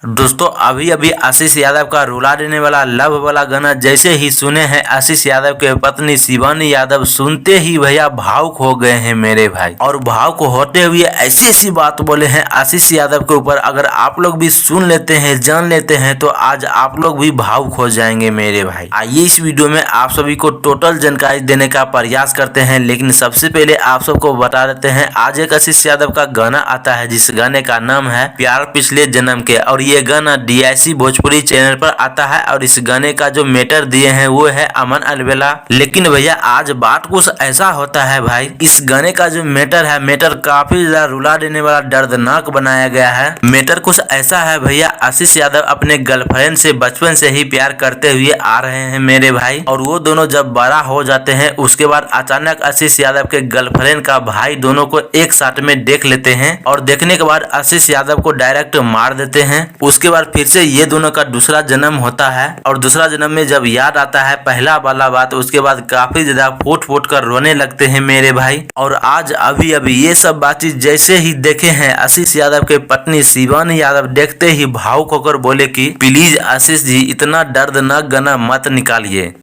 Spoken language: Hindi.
दोस्तों अभी अभी आशीष यादव का रुला देने वाला लव वाला गाना जैसे ही सुने हैं आशीष यादव के पत्नी शिवानी यादव, सुनते ही भैया भावुक हो गए हैं मेरे भाई। और भावुक होते हुए ऐसी ऐसी बात बोले हैं आशीष यादव के ऊपर, अगर आप लोग भी सुन लेते हैं जान लेते हैं तो आज आप लोग भी भावुक हो जाएंगे मेरे भाई। आइए इस वीडियो में आप सभी को टोटल जानकारी देने का प्रयास करते हैं, लेकिन सबसे पहले आप सबको बता देते हैं आज एक आशीष यादव का गाना आता है जिस गाने का नाम है प्यार पिछले जन्म के, और ये गाना DIC भोजपुरी चैनल पर आता है और इस गाने का जो मेटर दिए हैं वो है अमन अलवेला। लेकिन भैया आज बात कुछ ऐसा होता है भाई, इस गाने का जो मेटर है मेटर काफी ज्यादा रुला देने वाला दर्दनाक बनाया गया है। मेटर कुछ ऐसा है भैया, आशीष यादव अपने गर्लफ्रेंड से बचपन से ही प्यार करते हुए आ रहे हैं मेरे भाई, और वो दोनों जब बड़ा हो जाते हैं उसके बाद अचानक आशीष यादव के गर्लफ्रेंड का भाई दोनों को एक साथ में देख लेते हैं और देखने के बाद आशीष यादव को डायरेक्ट मार देते हैं। उसके बाद फिर से ये दोनों का दूसरा जन्म होता है और दूसरा जन्म में जब याद आता है पहला वाला बात, उसके बाद काफी ज्यादा फूट फूट कर रोने लगते हैं मेरे भाई। और आज अभी अभी ये सब बातचीत जैसे ही देखे हैं आशीष यादव के पत्नी शिवानी यादव, देखते ही भावुक होकर बोले कि प्लीज आशीष जी इतना दर्दनाक गाना मत निकालिए।